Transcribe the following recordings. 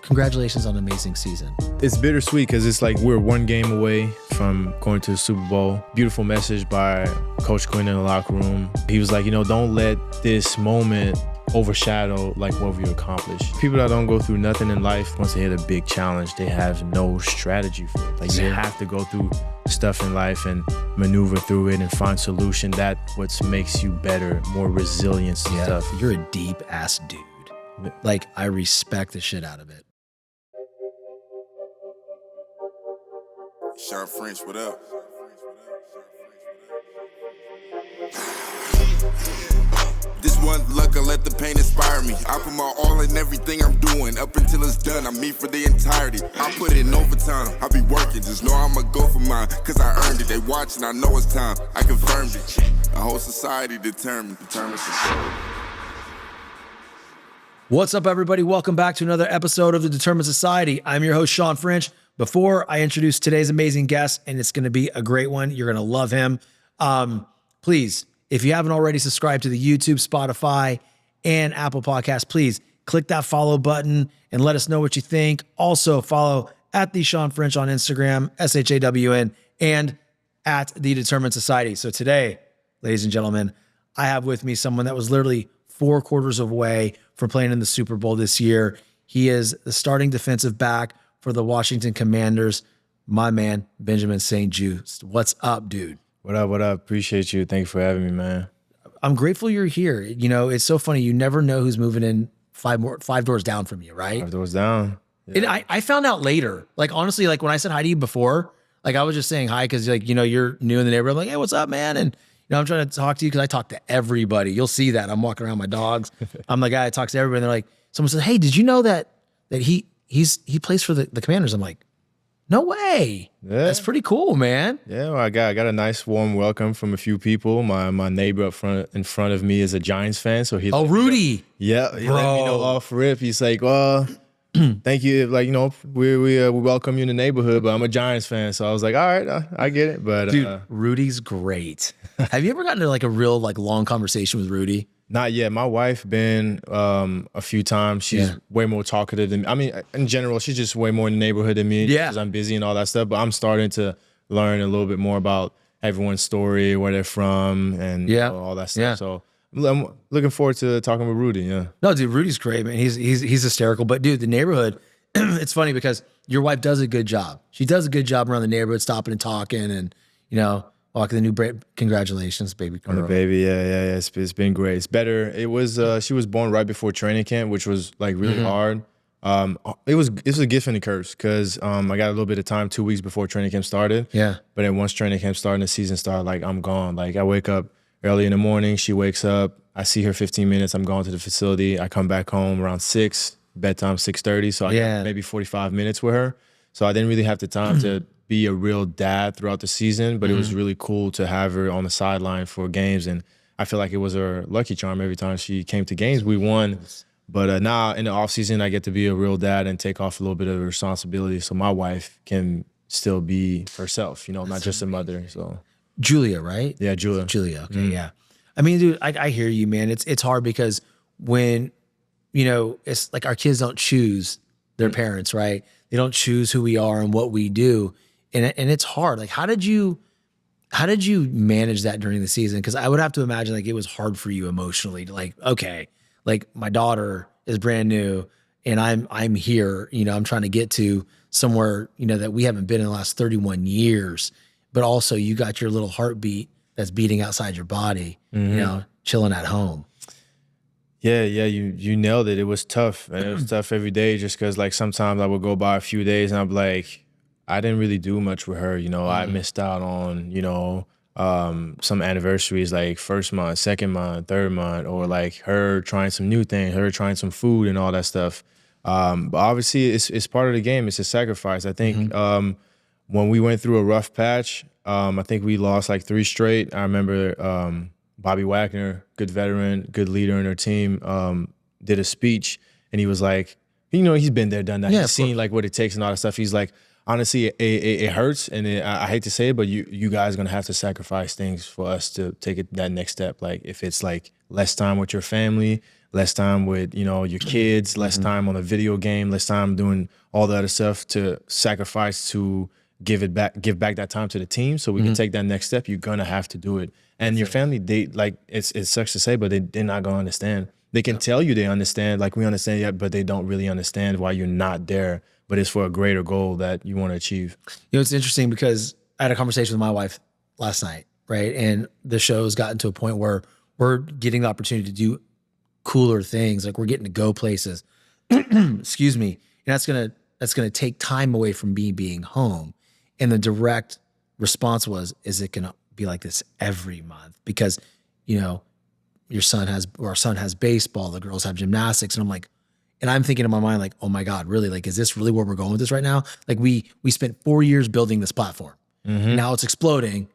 congratulations on an amazing season. It's bittersweet because it's like we're one game away from going to the Super Bowl. Beautiful message by Coach Quinn in the locker room. He was like, don't let this moment overshadow like what we accomplished. People that don't go through nothing in life, once they hit a big challenge, they have no strategy for it. Like you have to go through stuff in life and maneuver through it and find solution. That what makes you better, more resilient stuff. You're a deep ass dude. Like I respect the shit out of it. Shawn French, what up? This one luck, I let the pain inspire me. I put my all in everything I'm doing. Up until it's done, I'm me for the entirety. I put it in overtime, I be working. Just know I'ma go for mine, cause I earned it. They watching, I know it's time. I confirmed it. A whole society determined success. What's up, everybody? Welcome back to another episode of the Determined Society. I'm your host, Shawn French. Before I introduce today's amazing guest, and it's going to be a great one, you're going to love him. Please, if you haven't already subscribed to the YouTube, Spotify, and Apple Podcasts, please click that follow button and let us know what you think. Also, follow at the Shawn French on Instagram, SHAWN, and at the Determined Society. So today, ladies and gentlemen, I have with me someone that was literally 4 quarters away from playing in the Super Bowl this year. He is the starting defensive back for the Washington Commanders, my man, Benjamin St. Juste. What's up, dude? What up, what up? Appreciate you. Thank you for having me, man. I'm grateful you're here. It's so funny. You never know who's moving in five doors down from you, right? 5 doors down. Yeah. And I found out later. Like, honestly, like when I said hi to you before, like I was just saying hi because, like, you're new in the neighborhood. I'm like, hey, what's up, man? And, I'm trying to talk to you because I talk to everybody. You'll see that. I'm walking around my dogs. I'm the guy that talks to everybody. And they're like, someone says, hey, did you know that he plays for the Commanders? I'm like, no way. Yeah. That's pretty cool, man. Yeah, well, I got a nice warm welcome from a few people. My neighbor in front of me is a Giants fan, so he Rudy. He let me know off rip. He's like, well, thank you. Like, we welcome you in the neighborhood, but I'm a Giants fan, so I was like, all right, I get it. But dude, Rudy's great. Have you ever gotten to like a real like long conversation with Rudy? Not yet. My wife been a few times. She's way more talkative than me. I mean, in general, she's just way more in the neighborhood than me because I'm busy and all that stuff. But I'm starting to learn a little bit more about everyone's story, where they're from, and all that stuff. Yeah. So I'm looking forward to talking with Rudy. Yeah. No, dude, Rudy's great, man. He's hysterical. But dude, the neighborhood, it's funny because your wife does a good job. She does a good job around the neighborhood, stopping and talking, and walking the new congratulations, baby girl. On the baby, yeah. It's been great. It's better. It was she was born right before training camp, which was like really hard. It was a gift and a curse because I got a little bit of time 2 weeks before training camp started. Yeah. But then once training camp started and the season started, like I'm gone. Like I wake up early in the morning, she wakes up, I see her 15 minutes, I'm going to the facility. I come back home around 6, bedtime 6:30. So I got maybe 45 minutes with her. So I didn't really have the time to be a real dad throughout the season, but it was really cool to have her on the sideline for games. And I feel like it was her lucky charm every time she came to games. We won. But now in the offseason, I get to be a real dad and take off a little bit of responsibility so my wife can still be herself, not just a mother. So Julia, right? Yeah, Julia. Julia, okay, yeah. I mean, dude, I hear you, man. It's hard because when, it's like our kids don't choose their parents, right? They don't choose who we are and what we do. And it's hard. Like, how did you manage that during the season? Because I would have to imagine like it was hard for you emotionally to like, okay, like my daughter is brand new and I'm here, I'm trying to get to somewhere, that we haven't been in the last 31 years, but also you got your little heartbeat that's beating outside your body, chilling at home. Yeah, you nailed it. It was tough. And it was tough every day just because like sometimes I would go by a few days and I'm like, I didn't really do much with her. I missed out on, some anniversaries like first month, second month, third month, or like her trying some new things, her trying some food and all that stuff. But obviously it's part of the game. It's a sacrifice. I think when we went through a rough patch, I think we lost like 3 straight. I remember Bobby Wagner, good veteran, good leader in our team, did a speech and he was like, he's been there, done that. He's seen like what it takes and all that stuff. He's like, honestly, it hurts, and I hate to say it, but you guys are gonna have to sacrifice things for us to take that next step. Like if it's like less time with your family, less time with, your kids, less time on a video game, less time doing all the other stuff to sacrifice to give back that time to the team so we can take that next step. You're going to have to do it. And your family, it sucks to say, but they're not going to understand. They can tell you they understand, like we understand yet, but they don't really understand why you're not there. But it's for a greater goal that you want to achieve. It's interesting because I had a conversation with my wife last night, right? And the show's gotten to a point where we're getting the opportunity to do cooler things. Like we're getting to go places. Excuse me. And that's gonna take time away from me being home. And the direct response was, is it gonna be like this every month? Because, our son has baseball, the girls have gymnastics. And I'm like, and I'm thinking in my mind, like, oh my God, really? Like, is this really where we're going with this right now? Like we spent 4 years building this platform. Now it's exploding.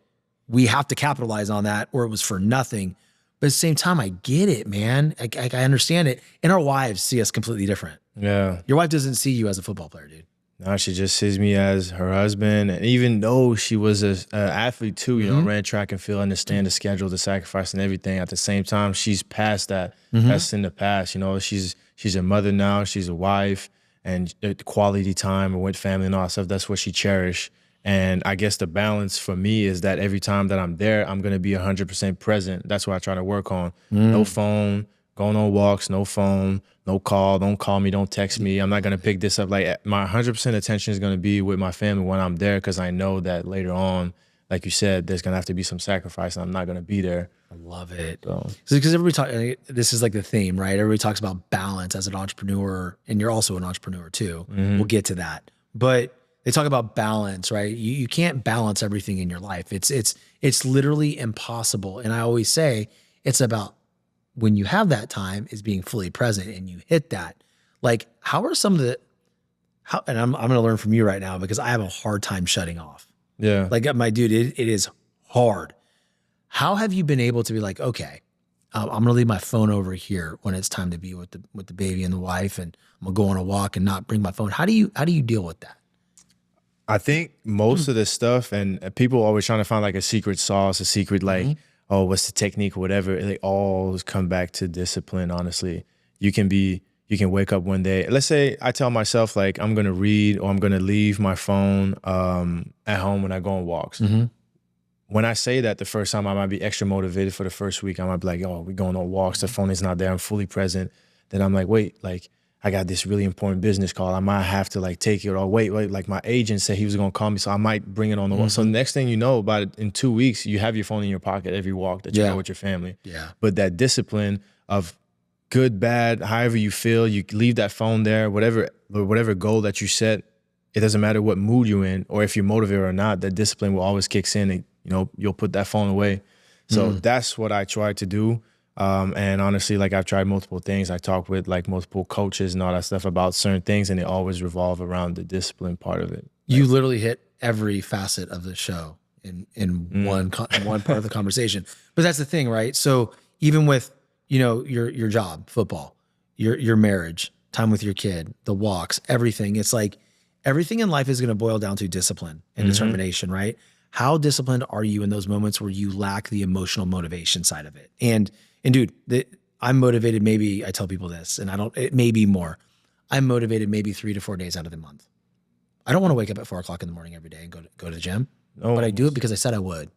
We have to capitalize on that or it was for nothing. But at the same time, I get it, man. I understand it. And our wives see us completely different. Yeah. Your wife doesn't see you as a football player, dude. No, she just sees me as her husband. And even though she was an athlete too, ran track and field, understand the schedule, the sacrifice and everything. At the same time, she's past that. That's in the past. She's a mother now. She's a wife, and quality time with family and all that stuff. That's what she cherished. And I guess the balance for me is that every time that I'm there, I'm going to be 100% present. That's what I try to work on. No phone, going on walks, no phone, no call, don't call me, don't text me. I'm not going to pick this up. Like my 100% attention is going to be with my family when I'm there, because I know that later on, like you said, there's going to have to be some sacrifice and I'm not going to be there. I love it. So because everybody this is like the theme, right? Everybody talks about balance as an entrepreneur, and you're also an entrepreneur too. We'll get to that. But they talk about balance, right? You can't balance everything in your life. It's literally impossible. And I always say it's about when you have that time is being fully present and you hit that. Like how are some of and I'm going to learn from you right now because I have a hard time shutting off. Yeah. Like my dude, it is hard. How have you been able to be like, okay, I'm going to leave my phone over here when it's time to be with the baby and the wife, and I'm going to go on a walk and not bring my phone. How do you deal with that? I think most of this stuff, and people always trying to find like a secret sauce, a secret like, oh, what's the technique or whatever. They all come back to discipline, honestly. You can wake up one day. Let's say I tell myself like I'm going to read or I'm going to leave my phone at home when I go on walks. When I say that the first time, I might be extra motivated for the first week. I might be like, oh, we're going on walks. The phone is not there. I'm fully present. Then I'm like, wait, like I got this really important business call. I might have to like take it, or wait, like my agent said he was going to call me, so I might bring it on the walk. So the next thing you know, about it, in 2 weeks, you have your phone in your pocket every walk that you go with your family. Yeah. But that discipline of good, bad, however you feel, you leave that phone there, whatever goal that you set, it doesn't matter what mood you're in or if you're motivated or not, that discipline will always kicks in and you'll put that phone away. So that's what I try to do. And honestly, like I've tried multiple things. I talked with like multiple coaches and all that stuff about certain things, and they always revolve around the discipline part of it. You literally hit every facet of the show in one part of the conversation. But that's the thing, right? So even with, your job, football, your marriage, time with your kid, the walks, everything, it's like everything in life is going to boil down to discipline and determination, right? How disciplined are you in those moments where you lack the emotional motivation side of it? And dude, I'm motivated. Maybe I tell people this, and it may be more. I'm motivated maybe 3 to 4 days out of the month. I don't want to wake up at 4 o'clock in the morning every day and go to the gym, but I do it because I said I would,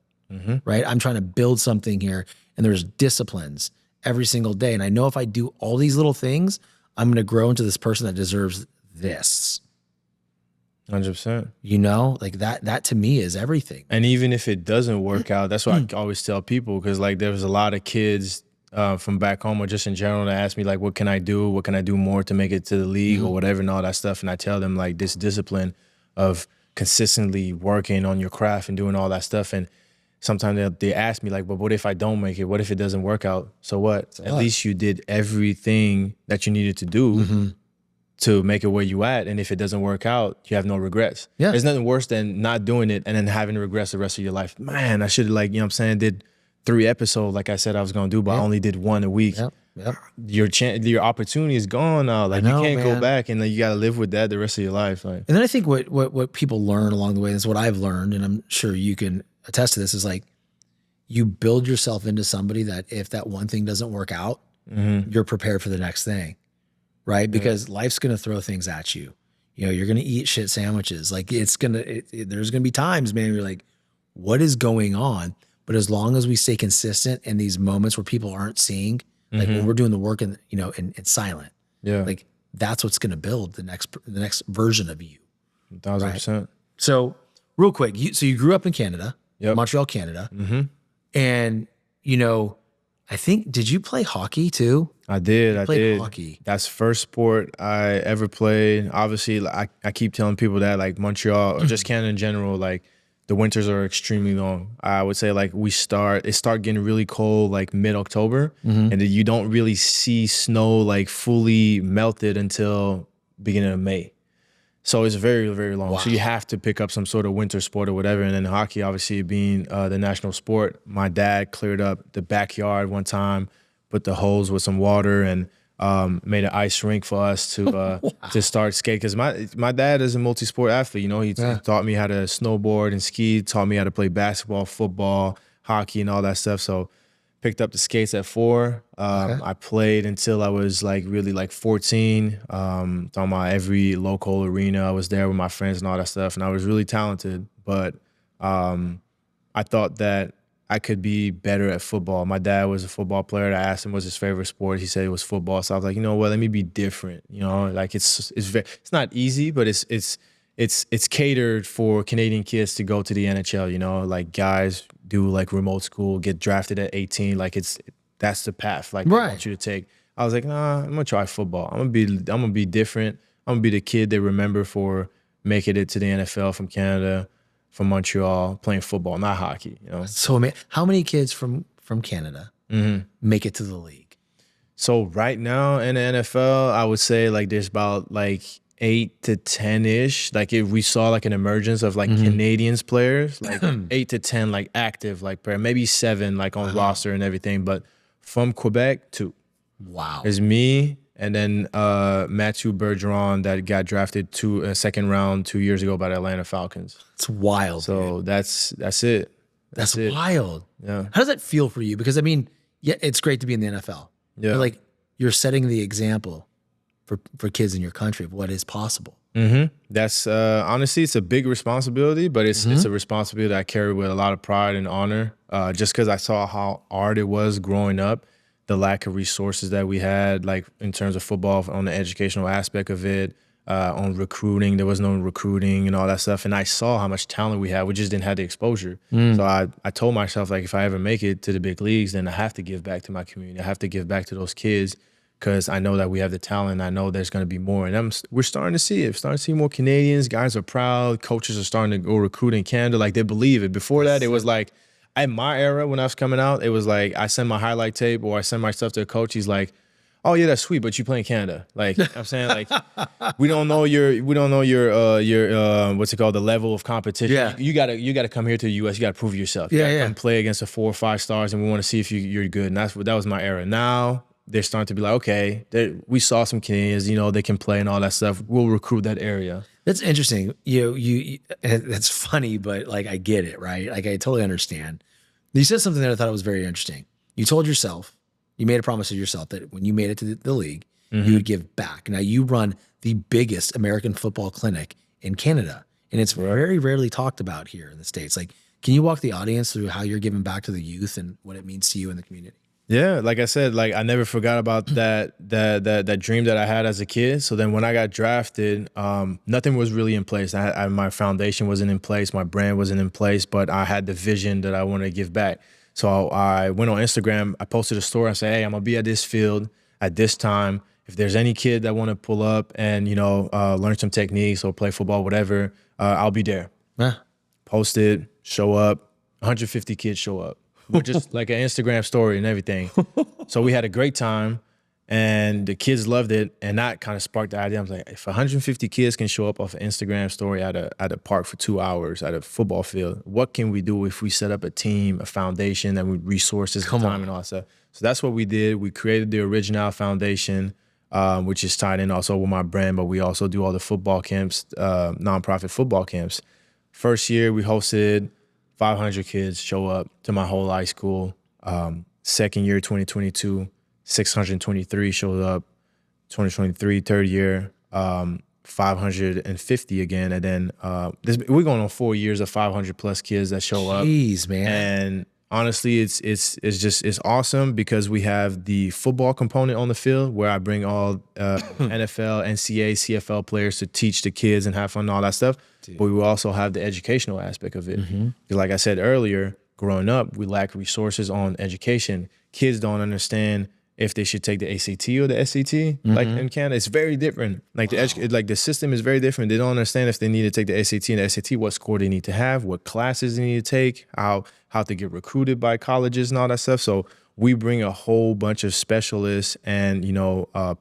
right? I'm trying to build something here, and there's disciplines every single day. And I know if I do all these little things, I'm going to grow into this person that deserves this. 100%. Like that to me is everything. And even if it doesn't work out, that's what I always tell people, because like there was a lot of kids from back home or just in general that ask me like, what can I do? What can I do more to make it to the league or whatever and all that stuff. And I tell them like this discipline of consistently working on your craft and doing all that stuff. And sometimes they ask me like, but what if I don't make it? What if it doesn't work out? So what? At least you did everything that you needed to do to make it where you at. And if it doesn't work out, you have no regrets. Yeah. There's nothing worse than not doing it and then having regrets the rest of your life. Man, I should have did 3 episodes like I said I was going to do, but I only did 1 a week. Yep. Your opportunity is gone now. Like you can't go back, and you got to live with that the rest of your life. Like, and then I think what people learn along the way, and it's what I've learned, and I'm sure you can attest to this, is like you build yourself into somebody that if that one thing doesn't work out, you're prepared for the next thing, right? Because life's going to throw things at you. You know, you're going to eat shit sandwiches. Like there's going to be times, man, you're like, what is going on? But as long as we stay consistent in these moments where people aren't seeing, like when we're doing the work in, you know, in silent, like that's what's going to build the next version of you. 1,000%. So real quick, so you grew up in Canada, Montreal, Canada. And, you know, I think, did you play hockey too? I did. I did. Hockey. That's the first sport I ever played. Obviously, I keep telling people that, like, Montreal or just Canada in general, like, the winters are extremely long. I would say, like, it start getting really cold like mid-October, and then you don't really see snow like fully melted until beginning of May. So it's very, very long. Wow. So you have to pick up some sort of winter sport or whatever. And then hockey, obviously being the national sport, my dad cleared up the backyard one time, put the holes with some water, and made an ice rink for us to to start skate. Because my dad is a multi-sport athlete. You know, he taught me how to snowboard and ski, taught me how to play basketball, football, hockey, and all that stuff. So picked up the skates at 4. I played until I was like really like 14. Talking about every local arena. I was there with my friends and all that stuff, and I was really talented. But I thought that I could be better at football. My dad was a football player. I asked him what's his favorite sport. He said it was football. So I was like, you know what? Let me be different. You know, like it's not easy, but it's catered for Canadian kids to go to the NHL. You know, like guys do like remote school, get drafted at 18. Like that's the path. Like they want you to take. I was like, nah, I'm gonna try football. I'm gonna be different. I'm gonna be the kid they remember for making it to the NFL from Canada, from Montreal, playing football, not hockey. You know. So how many kids from Canada make it to the league? So right now in the NFL, I would say like there's about like 8 to 10-ish. Like if we saw like an emergence of like Canadians players, like 8 to 10 like active like player, maybe 7 like on roster and everything. But from Quebec, 2. Wow. There's me and then Mathieu Bergeron that got drafted to second round 2 years ago by the Atlanta Falcons. It's wild. So that's it. That's wild. Yeah. How does that feel for you? Because I mean, yeah, it's great to be in the NFL. Yeah. But like you're setting the example for kids in your country of what is possible. That's honestly, it's a big responsibility, but it's a responsibility that I carry with a lot of pride and honor. Just because I saw how hard it was growing up, the lack of resources that we had, like in terms of football, on the educational aspect of it, on recruiting, there was no recruiting and all that stuff. And I saw how much talent we had. We just didn't have the exposure. So I told myself, like, if I ever make it to the big leagues, then I have to give back to my community. I have to give back to those kids, because I know that we have the talent. I know there's going to be more. And we're starting to see it. We're starting to see more Canadians. Guys are proud. Coaches are starting to go recruit in Canada. Like, they believe it. Before that, it was like, in my era when I was coming out, it was like I send my highlight tape or I send my stuff to a coach. He's like, oh yeah, that's sweet, but you play in Canada. Like, I'm saying, like, we don't know your what's it called, the level of competition. Yeah. You gotta come here to the US. You gotta prove yourself. You gotta come play against the 4 or 5 stars, and we want to see if you're good. And that was my era. Now they're starting to be like, okay, we saw some Canadians, you know, they can play and all that stuff. We'll recruit that area. That's interesting. You that's funny, but like I get it, right? Like I totally understand. You said something that I thought was very interesting. You told yourself, you made a promise to yourself that when you made it to the league, you would give back. Now you run the biggest American football clinic in Canada, and it's very rarely talked about here in the States. Like, can you walk the audience through how you're giving back to the youth and what it means to you in the community? Yeah, like I said, like I never forgot about that dream that I had as a kid. So then when I got drafted, nothing was really in place. My foundation wasn't in place, my brand wasn't in place, but I had the vision that I wanted to give back. So I went on Instagram, I posted a story, I said, hey, I'm gonna be at this field at this time. If there's any kid that wanna pull up and, you know, learn some techniques or play football, whatever, I'll be there. Posted, show up, 150 kids show up. With just like an Instagram story and everything. So we had a great time and the kids loved it. And that kind of sparked the idea. I was like, if 150 kids can show up off an Instagram story at a park for 2 hours at a football field, what can we do if we set up a team, a foundation, and with resources, and time and all that stuff? So that's what we did. We created the Original Foundation, which is tied in also with my brand, but we also do all the football camps, nonprofit football camps. First year we hosted 500 kids show up to my whole high school. Second year, 2022, 623 showed up. 2023, third year, 550 again. And then we're going on 4 years of 500 plus kids that show up. Jeez, man. And honestly, it's awesome because we have the football component on the field where I bring all NFL, NCAA, CFL players to teach the kids and have fun and all that stuff. Dude. But we also have the educational aspect of it. Like I said earlier, growing up, we lack resources on education. Kids don't understand if they should take the ACT or the SAT. Like in Canada, it's very different. Like the system is very different. They don't understand if they need to take the ACT and the SAT, what score they need to have, what classes they need to take, how to get recruited by colleges and all that stuff. So we bring a whole bunch of specialists and,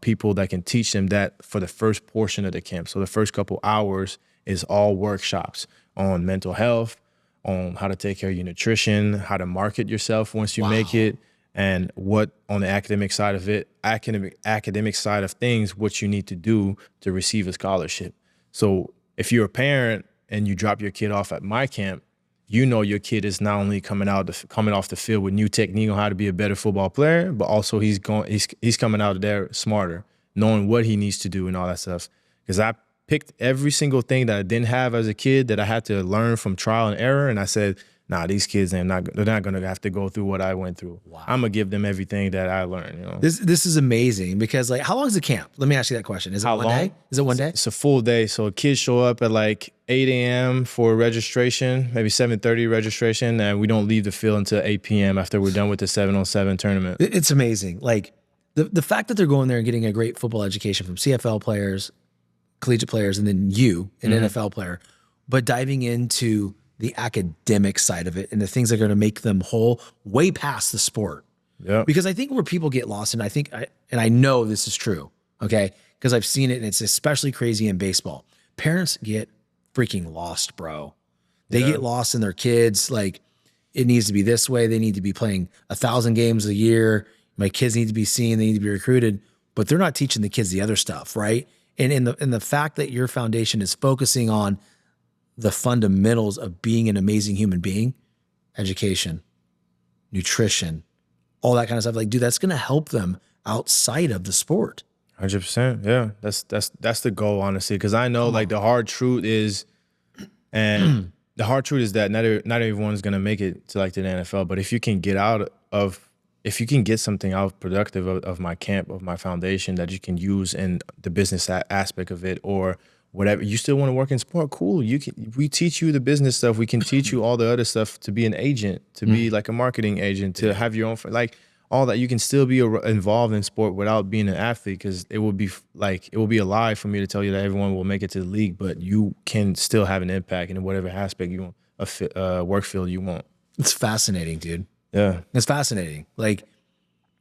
people that can teach them that for the first portion of the camp. So the first couple hours is all workshops on mental health, on how to take care of your nutrition, how to market yourself once you make it, and what on the academic side of it, academic side of things, what you need to do to receive a scholarship. So if you're a parent and you drop your kid off at my camp, your kid is not only coming off the field with new technique on how to be a better football player, but also he's coming out of there smarter, knowing what he needs to do and all that stuff. Because I picked every single thing that I didn't have as a kid that I had to learn from trial and error, and I said, nah, these kids, they're not going to have to go through what I went through. Wow. I'm going to give them everything that I learned. This is amazing because, like, how long is the camp? Let me ask you that question. Is it one day? Is it one day? It's a full day. So kids show up at like 8 a.m. for registration, maybe 7:30 registration, and we don't leave the field until 8 p.m. after we're done with the 7-on-7 tournament. It's amazing. Like, the fact that they're going there and getting a great football education from CFL players, collegiate players, and then you, an NFL player, but diving into the academic side of it and the things that are going to make them whole way past the sport. Yeah. Because I think where people get lost, and I know this is true, okay? Because I've seen it, and it's especially crazy in baseball. Parents get freaking lost, bro. They get lost in their kids. Like, it needs to be this way. They need to be playing 1,000 games a year. My kids need to be seen. They need to be recruited. But they're not teaching the kids the other stuff, right? And in the fact that your foundation is focusing on the fundamentals of being an amazing human being, education, nutrition, all that kind of stuff. Like, dude, that's going to help them outside of the sport. 100%. Yeah. That's the goal, honestly. Cause I know the hard truth is, and the hard truth is that not everyone's going to make it to like the NFL, but if you can get something out productive of my camp, of my foundation that you can use in the business aspect of it, or whatever, you still want to work in sport, cool. We teach you the business stuff. We can teach you all the other stuff to be an agent, to be like a marketing agent, to have your own, like all that. You can still be involved in sport without being an athlete, because it will be a lie for me to tell you that everyone will make it to the league, but you can still have an impact in whatever aspect you want, work field you want. It's fascinating, dude. Yeah. It's fascinating. Like,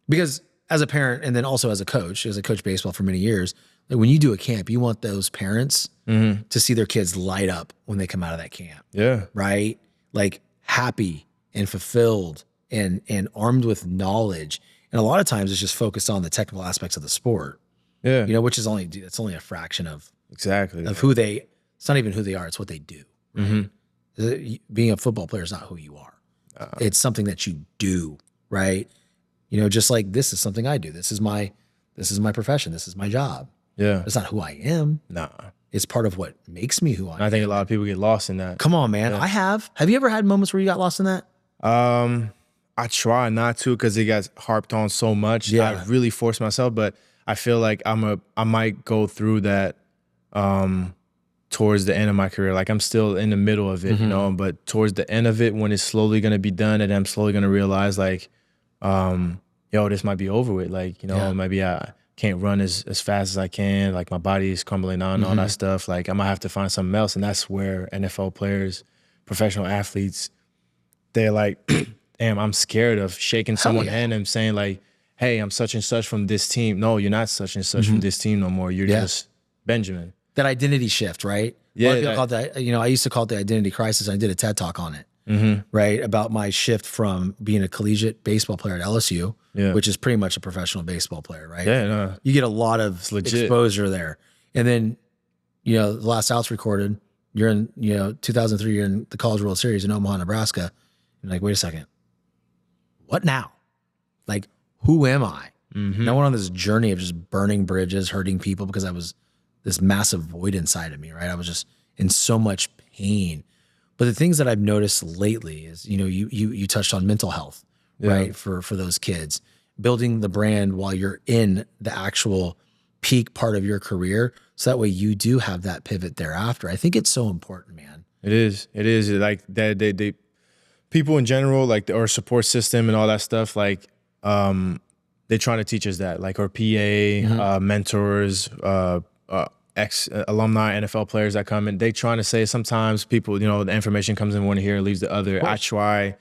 because as a parent and then also as a coach baseball for many years, like when you do a camp, you want those parents to see their kids light up when they come out of that camp. Yeah. Right? Like happy and fulfilled and armed with knowledge. And a lot of times it's just focused on the technical aspects of the sport. Yeah. Which is it's only a fraction of who it's not even who they are, it's what they do. Right? Being a football player is not who you are. It's something that you do, right? Just like this is something I do. This is my profession. This is my job. Yeah. It's not who I am. Nah. It's part of what makes me who I am. I think a lot of people get lost in that. Come on, man. Yeah. I have. Have you ever had moments where you got lost in that? I try not to, because it got harped on so much. Yeah. I really force myself, but I feel like I might go through that towards the end of my career. Like, I'm still in the middle of it, but towards the end of it, when it's slowly going to be done and I'm slowly going to realize like, this might be over with. Like, maybe I can't run as fast as I can. Like, my body is crumbling down and all that stuff. Like, I might have to find something else. And that's where NFL players, professional athletes, they're like, damn, I'm scared of shaking someone's hand and saying like, hey, I'm such and such from this team. No, you're not such and such from this team no more. You're just Benjamin. That identity shift, right? Yeah. People call that, I used to call it the identity crisis. I did a TED Talk on it. Right, about my shift from being a collegiate baseball player at LSU, which is pretty much a professional baseball player, right? Yeah, no. You get a lot of exposure there. And then, the last out's recorded, you're in, 2003, you're in the College World Series in Omaha, Nebraska. You're like, wait a second. What now? Like, who am I? And I went on this journey of just burning bridges, hurting people because I was this massive void inside of me, right? I was just in so much pain. But the things that I've noticed lately is, you touched on mental health, right? For those kids, building the brand while you're in the actual peak part of your career. So that way you do have that pivot thereafter. I think it's so important, man. It is. Like that. They people in general, like our support system and all that stuff, like they're trying to teach us that, like our PA, mentors, ex-alumni NFL players that come in, they trying to say sometimes people, the information comes in one ear and leaves the other. I try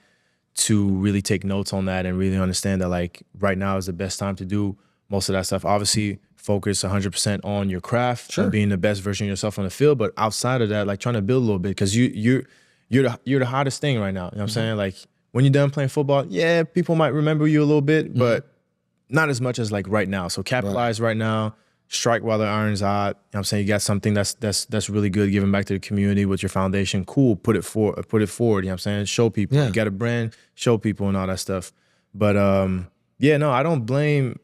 to really take notes on that and really understand that, like, right now is the best time to do most of that stuff. Obviously, focus 100% on your craft and being the best version of yourself on the field. But outside of that, like, trying to build a little bit, because you're the hottest thing right now. You know what I'm saying? Like, when you're done playing football, yeah, people might remember you a little bit, but not as much as like right now. So capitalize right now. Strike while the iron's hot. You know what I'm saying? You got something that's really good, giving back to the community with your foundation. Cool. Put it forward. You know what I'm saying? Show people. You got a brand, show people and all that stuff. But yeah, no, I don't blame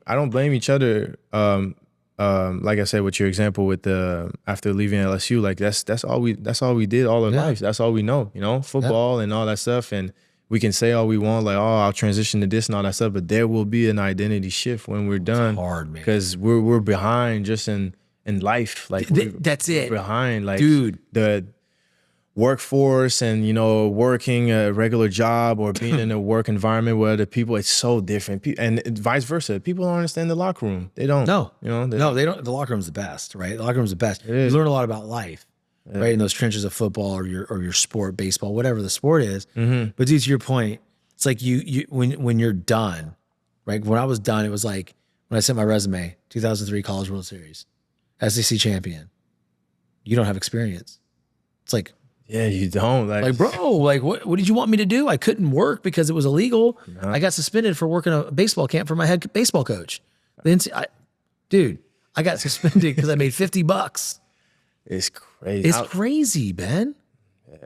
each other. Like I said, with your example with the after leaving LSU, like that's all we did all our lives. That's all we know, football and all that stuff. And we can say all we want, like, oh, I'll transition to this and all that stuff, but there will be an identity shift when we're done. It's hard, man. Because we're behind just in life. Like that's it. Behind, like, dude, the workforce and, working a regular job or being in a work environment where the people, it's so different. And vice versa. People don't understand the locker room. They don't. No. They don't. The locker room's the best, right? The locker room's the best. You learn a lot about life. Right, in those trenches of football or your sport, baseball, whatever the sport is. But dude, to your point, it's like you when you're done, right? When I was done, it was like when I sent my resume, 2003 College World Series, SEC champion. You don't have experience. It's like, yeah, you don't. Like, bro, like what did you want me to do? I couldn't work because it was illegal. No. I got suspended for working a baseball camp for my head baseball coach. Dude, I got suspended because I made $50. It's crazy. It's crazy, Ben. Yeah.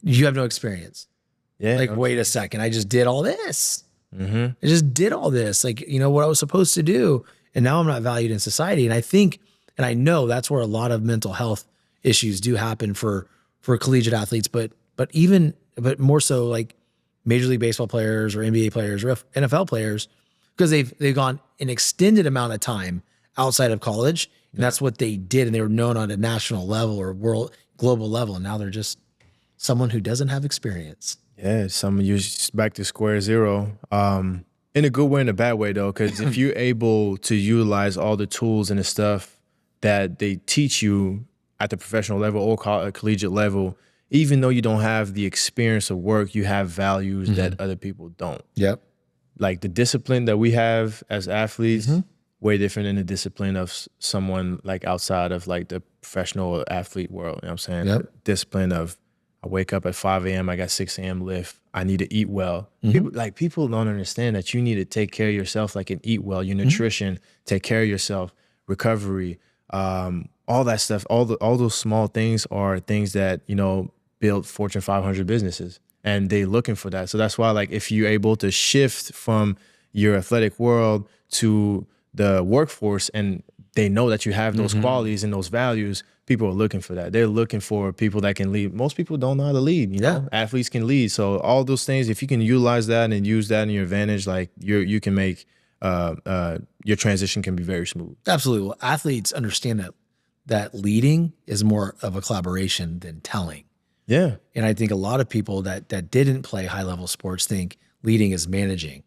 You have no experience. Yeah. Like, wait a second. I just did all this. I just did all this. Like, what I was supposed to do. And now I'm not valued in society. And I think, and I know that's where a lot of mental health issues do happen for collegiate athletes, but more so like Major League Baseball players or NBA players or NFL players, because they've gone an extended amount of time outside of college. And that's what they did. And they were known on a national level or global level. And now they're just someone who doesn't have experience. Yeah, someone you're back to square zero. In a good way and a bad way, though, because if you're able to utilize all the tools and the stuff that they teach you at the professional level or collegiate level, even though you don't have the experience of work, you have values that other people don't. Yep. Like the discipline that we have as athletes, way different than the discipline of someone like outside of like the professional athlete world. You know what I'm saying? Yep. The discipline of I wake up at 5 a.m., I got 6 a.m. lift. I need to eat well. People don't understand that you need to take care of yourself, like, and eat well, your nutrition, take care of yourself, recovery, all that stuff. All those small things are things that, build Fortune 500 businesses, and they looking for that. So that's why, like, if you're able to shift from your athletic world to the workforce and they know that you have those qualities and those values, people are looking for that. They're looking for people that can lead. Most people don't know how to lead, Athletes can lead. So all those things, if you can utilize that and use that in your advantage, like you can make your transition can be very smooth. Absolutely. Well, athletes understand that leading is more of a collaboration than telling. Yeah. And I think a lot of people that didn't play high level sports think leading is managing.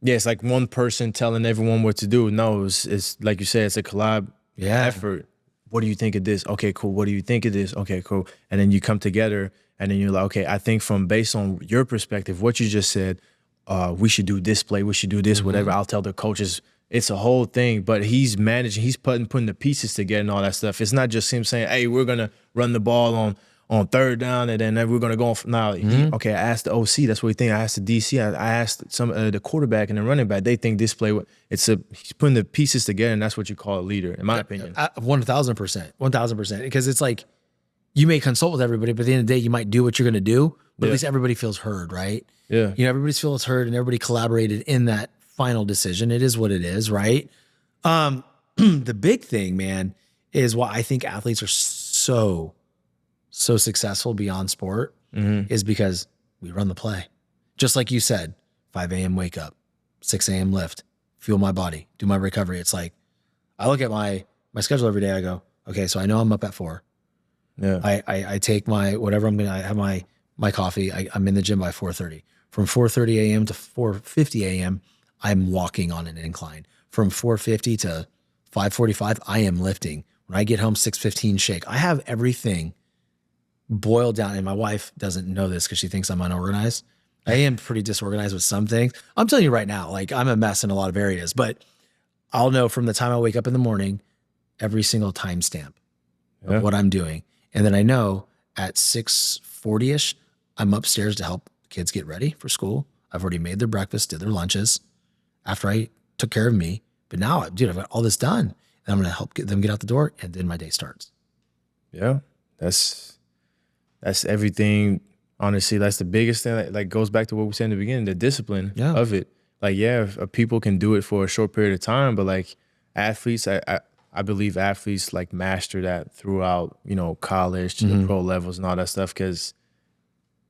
Yeah, it's like one person telling everyone what to do. No, it's like you said, it's a collab effort. What do you think of this? Okay, cool. What do you think of this? Okay, cool. And then you come together and then you're like, okay, I think based on your perspective, what you just said, we should do this play, we should do this, whatever. I'll tell the coaches. It's a whole thing, but he's managing, he's putting the pieces together and all that stuff. It's not just him saying, hey, we're going to run the ball on third down, and then we're going to go on. Now, I asked the OC, that's what he think. I asked the DC, I asked some the quarterback and the running back. They think this play, he's putting the pieces together, and that's what you call a leader, in my opinion. 1,000%. Because it's like, you may consult with everybody, but at the end of the day, you might do what you're going to do, but at least everybody feels heard, right? Yeah. Everybody feels heard, and everybody collaborated in that final decision. It is what it is, right? The big thing, man, is why I think athletes are so successful beyond sport is because we run the play. Just like you said, 5 a.m. wake up, 6 a.m. lift, fuel my body, do my recovery. It's like, I look at my schedule every day. I go, okay, so I know I'm up at 4. Yeah. I take my, whatever I have my coffee. I'm in the gym by 4:30. From 4:30 a.m. to 4:50 a.m., I'm walking on an incline. From 4:50 to 5:45, I am lifting. When I get home, 6:15 shake. I have everything boiled down, and my wife doesn't know this because she thinks I'm unorganized. I am pretty disorganized with some things. I'm telling you right now, like I'm a mess in a lot of areas, but I'll know from the time I wake up in the morning, every single timestamp of what I'm doing. And then I know at 6:40-ish, I'm upstairs to help kids get ready for school. I've already made their breakfast, did their lunches after I took care of me. But now, dude, I've got all this done. And I'm going to help them get out the door, and then my day starts. Yeah, that's everything. Honestly, that's the biggest thing. Like goes back to what we said in the beginning, the discipline of it. Like, if people can do it for a short period of time, but like athletes, I believe athletes like master that throughout, college to the pro levels and all that stuff, because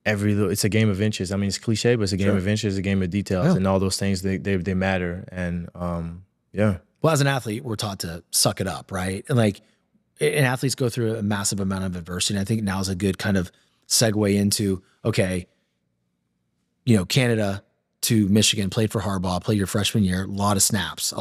it's a game of inches. I mean, it's cliche, but it's a game of inches, a game of details, and all those things they matter. And Well, as an athlete, we're taught to suck it up, right? And athletes go through a massive amount of adversity. And I think now is a good kind of segue into, okay, Canada to Michigan, played for Harbaugh, played your freshman year, a lot of snaps,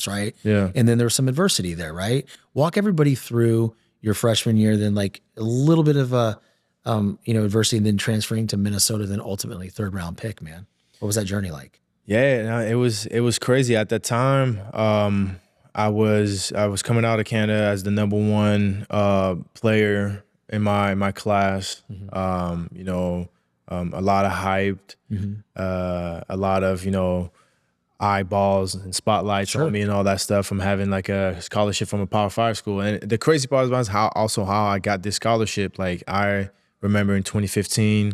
right? Yeah. And then there was some adversity there, right? Walk everybody through your freshman year, then like a little bit of a, adversity, and then transferring to Minnesota, then ultimately 3rd round pick, man. What was that journey like? Yeah, no, it was crazy at that time. I was coming out of Canada as the number 1 player in my class. A lot of hyped, a lot of eyeballs and spotlights on me and all that stuff from having like a scholarship from a Power 5 school. And the crazy part was how I got this scholarship. Like I remember in 2015.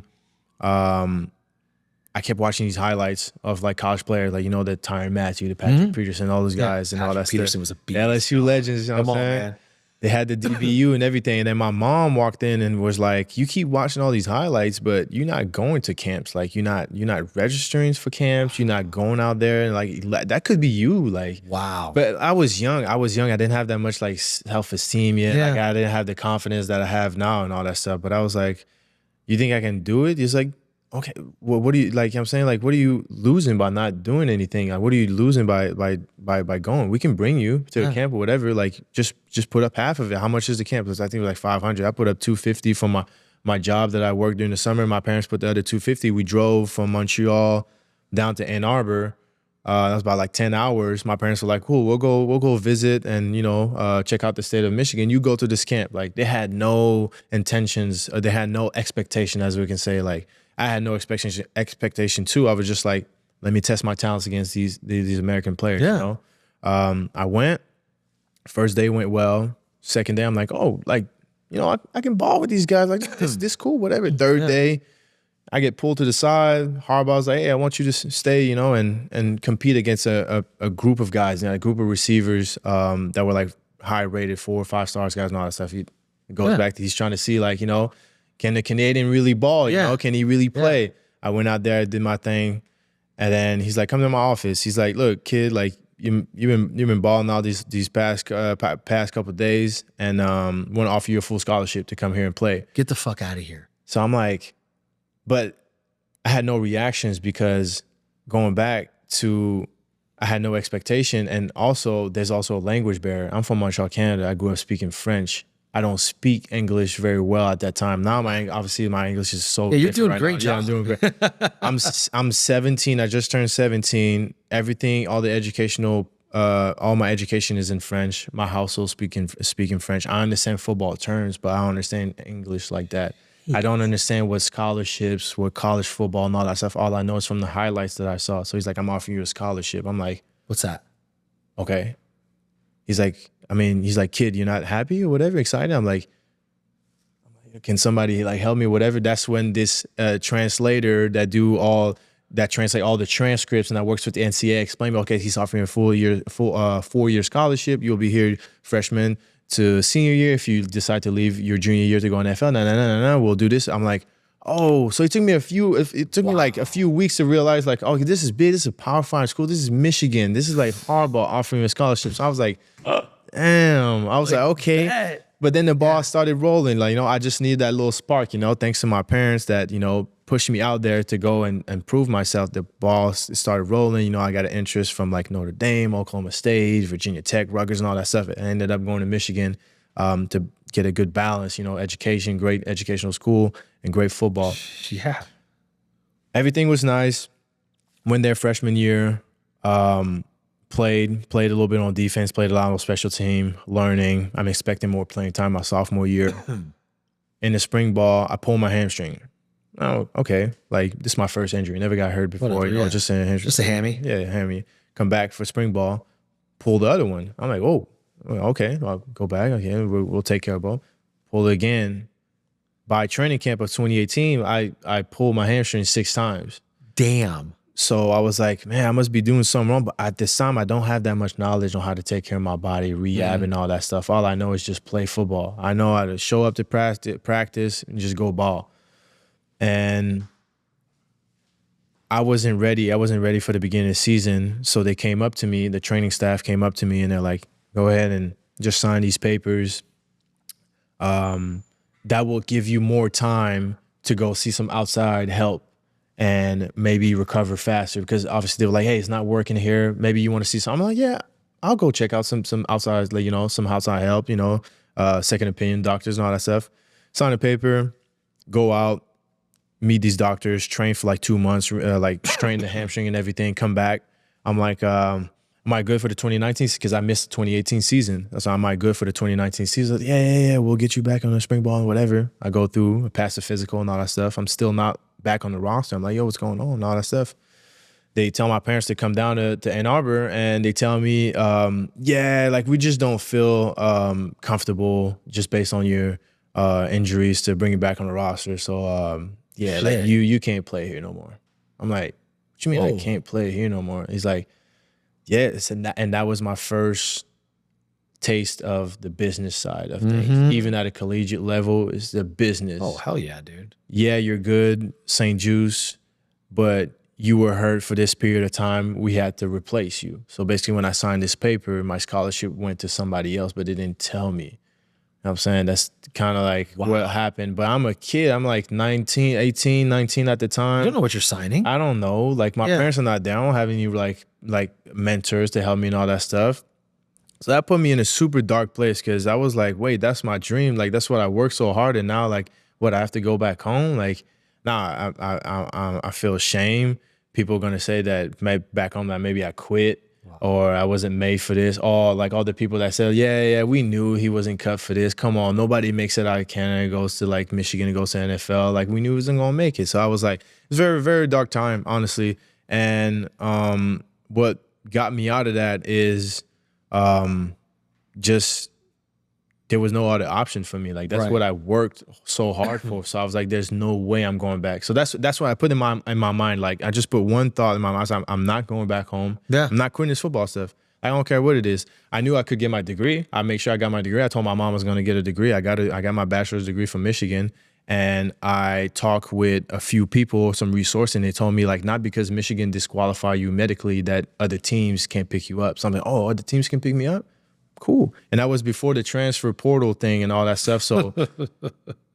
I kept watching these highlights of like college players, like, the Tyrann Mathieu, the Patrick Peterson, all those guys and all that Peterson stuff. was a beast. LSU legends, you know what I'm saying? Man. They had the DBU and everything. And then my mom walked in and was like, you keep watching all these highlights, but you're not going to camps. Like you're not registering for camps. You're not going out there. And like, that could be you. Like, wow. But I was young. I didn't have that much like self-esteem yet. Yeah. Like I didn't have the confidence that I have now and all that stuff. But I was like, you think I can do it? He's like, okay, well, what do you like? I'm saying, like, what are you losing by not doing anything? Like, what are you losing by going? We can bring you to a camp or whatever. Like, just put up half of it. How much is the camp? I think it was like 500. I put up 250 from my job that I worked during the summer. My parents put the other 250. We drove from Montreal down to Ann Arbor. That was about like 10 hours. My parents were like, cool, we'll go visit and, check out the state of Michigan. You go to this camp. Like, they had no intentions, or they had no expectation, as we can say. Like, I had no expectation too. I was just like, let me test my talents against these American players. Yeah. I went. First day went well. Second day, I'm like, oh, like, I can ball with these guys. Like, this cool, whatever. Third day, I get pulled to the side. Harbaugh's like, hey, I want you to stay, and compete against a group of guys, a group of receivers that were like high rated, 4 or 5 stars guys and all that stuff. It goes back to he's trying to see, like, can the Canadian really ball? Can he really play? Yeah. I went out there, did my thing, and then he's like, come to my office. He's like, look, kid, like you've been balling all these past couple of days, and want to offer you a full scholarship to come here and play. Get the fuck out of here. So I'm like, but I had no reactions because going back to, I had no expectation, and also there's also a language barrier. I'm from Montreal, Canada. I grew up speaking French. I don't speak English very well at that time. Now obviously my English is so you're doing great job. Yeah, I'm doing great. I'm 17. I just turned 17. Everything, all the educational, all my education is in French. My household speaking French. I understand football terms, but I don't understand English like that. I don't understand what scholarships, what college football and all that stuff. All I know is from the highlights that I saw. So he's like, I'm offering you a scholarship. I'm like, what's that? Okay. He's like, kid, you're not happy or whatever, excited? I'm like, can somebody like help me, whatever? That's when this translator that do all that translate all the transcripts, and that works with the NCAA. Explain me, okay, he's offering a full 4-year scholarship. You'll be here freshman to senior year. If you decide to leave your junior year to go in NFL, no, we'll do this. I'm like, oh, so it took me like a few weeks to realize, like, oh, this is big. This is a Power 5 school. This is Michigan. This is like Harbaugh offering a scholarship. So I was like, damn. I was like, okay. That. But then the ball started rolling. Like, I just needed that little spark, thanks to my parents that, pushed me out there to go and prove myself. The ball started rolling. I got an interest from like Notre Dame, Oklahoma State, Virginia Tech, Rutgers, and all that stuff. I ended up going to Michigan to get a good balance, education, great educational school, and great football. Yeah. Everything was nice. Went there freshman year, played a little bit on defense, played a lot on special team, learning. I'm expecting more playing time my sophomore year. In the spring ball, I pulled my hamstring. Oh, okay. Like, this is my first injury. Never got hurt before. Whatever, Just a hamstring. Just a hammy. Yeah, hammy. Come back for spring ball, pull the other one. I'm like, oh, okay. I'll go back. Okay, we'll take care of both. Pull it again. By training camp of 2018, I pulled my hamstring 6 times. Damn. So I was like, man, I must be doing something wrong. But at this time, I don't have that much knowledge on how to take care of my body, rehab, and all that stuff. All I know is just play football. I know how to show up to practice and just go ball. And I wasn't ready. I wasn't ready for the beginning of the season. So they came up to me, the training staff came up to me, and they're like, go ahead and just sign these papers. That will give you more time to go see some outside help and maybe recover faster. Because obviously they were like, hey, it's not working here. Maybe you want to see something. I'm like, yeah, I'll go check out some outside, some outside help, second opinion doctors and all that stuff. Sign a paper, go out, meet these doctors, train for like 2 months, train the hamstring and everything, come back. I'm like, am I good for the 2019? Because I missed the 2018 season. So am I good for the 2019 season? Yeah, we'll get you back on the spring ball and whatever. I go through, pass the physical and all that stuff. I'm still not back on the roster. I'm like, yo, what's going on and all that stuff. They tell my parents to come down to Ann Arbor, and they tell me, we just don't feel comfortable just based on your injuries to bring you back on the roster. So, like you can't play here no more. I'm like, what you mean I can't play here no more? He's like, yes, and that was my first taste of the business side of things. Even at a collegiate level, it's the business. Oh, hell yeah, dude. Yeah, you're good, St. Juice, but you were hurt for this period of time. We had to replace you. So basically when I signed this paper, my scholarship went to somebody else, but they didn't tell me. You know what I'm saying? That's kind of like what happened. But I'm a kid. I'm like 18, 19 at the time. You don't know what you're signing. I don't know. Like, my parents are not there. I don't have any like mentors to help me and all that stuff. So that put me in a super dark place, because I was like, wait, that's my dream. Like, that's what I worked so hard. And now, like, what, I have to go back home? Like, nah, I feel shame. People are going to say that back home that maybe I quit. Or I wasn't made for this. Or like all the people that said, yeah, we knew he wasn't cut for this. Come on, nobody makes it out of Canada, goes to like Michigan, and goes to NFL. Like, we knew he wasn't gonna make it. So I was like, it's a very, very dark time, honestly. And what got me out of that is just there was no other option for me. Like, that's what I worked so hard for. So I was like, there's no way I'm going back. So that's what I put in my mind. Like, I just put one thought in my mind. I'm not going back home. Yeah. I'm not quitting this football stuff. I don't care what it is. I knew I could get my degree. I make sure I got my degree. I told my mom I was going to get a degree. I got my bachelor's degree from Michigan. And I talked with a few people, some resource, and they told me, like, not because Michigan disqualify you medically that other teams can't pick you up. So I'm like, oh, other teams can pick me up? Cool. And that was before the transfer portal thing and all that stuff. So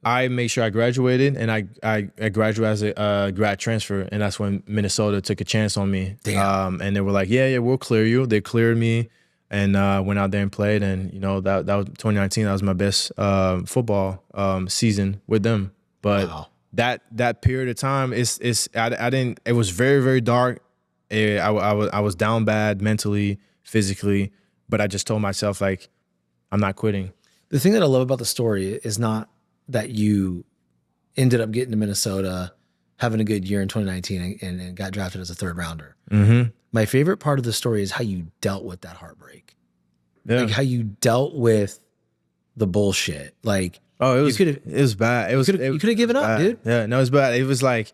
I made sure I graduated, and I graduated as a grad transfer, and that's when Minnesota took a chance on me. Damn. And they were like, yeah, we'll clear you. They cleared me, and went out there and played. And that was 2019. That was my best football season with them. But that period of time I didn't. It was very, very dark. I was down bad mentally, physically. But I just told myself, like, I'm not quitting. The thing that I love about the story is not that you ended up getting to Minnesota, having a good year in 2019, and got drafted as a 3rd rounder. Mm-hmm. My favorite part of the story is how you dealt with that heartbreak. Yeah. Like, how you dealt with the bullshit. Like, it was bad. You could have given up, dude. Yeah, no, it was bad. It was like,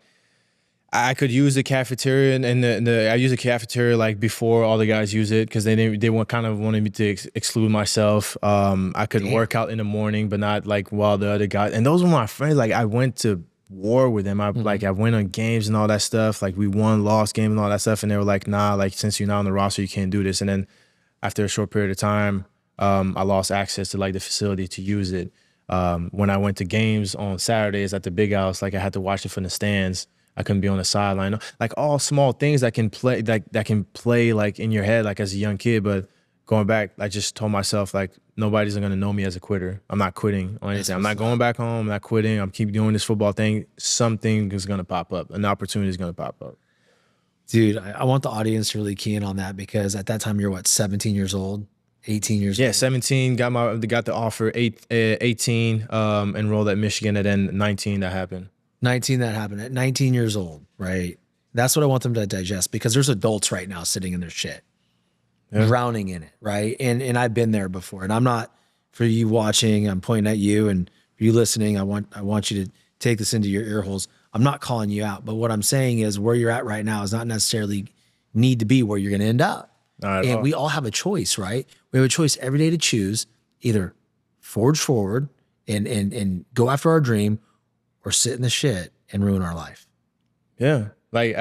I could use the cafeteria, and I use the cafeteria like before all the guys use it, because they wanted me to exclude myself. I could work out in the morning, but not like while the other guys. And those were my friends. Like I went to war with them. I went on games and all that stuff. Like we won, lost games and all that stuff. And they were like, nah, like since you're not on the roster, you can't do this. And then after a short period of time, I lost access to like the facility to use it. When I went to games on Saturdays at the Big House, like I had to watch it from the stands. I couldn't be on the sideline. Like all small things that can play, that can play like in your head, like as a young kid. But going back, I just told myself like nobody's gonna know me as a quitter. I'm not quitting on anything. I'm not going back home. I'm not quitting. I'm keep doing this football thing. Something is gonna pop up. An opportunity is gonna pop up. Dude, I want the audience to really key in on that, because at that time you're what, 17 years old, 18 years old? Yeah, 17. Got the offer. 18. Enrolled at Michigan, and then 19 that happened. 19 that happened at 19 years old, right? That's what I want them to digest, because there's adults right now sitting in their shit, drowning in it, right? And I've been there before. And I'm not, for you watching, I'm pointing at you, and for you listening, I want you to take this into your ear holes. I'm not calling you out, but what I'm saying is where you're at right now is not necessarily need to be where you're going to end up. And we all have a choice, right? We have a choice every day to choose either forge forward and go after our dream, or sit in the shit and ruin our life. Yeah. Like,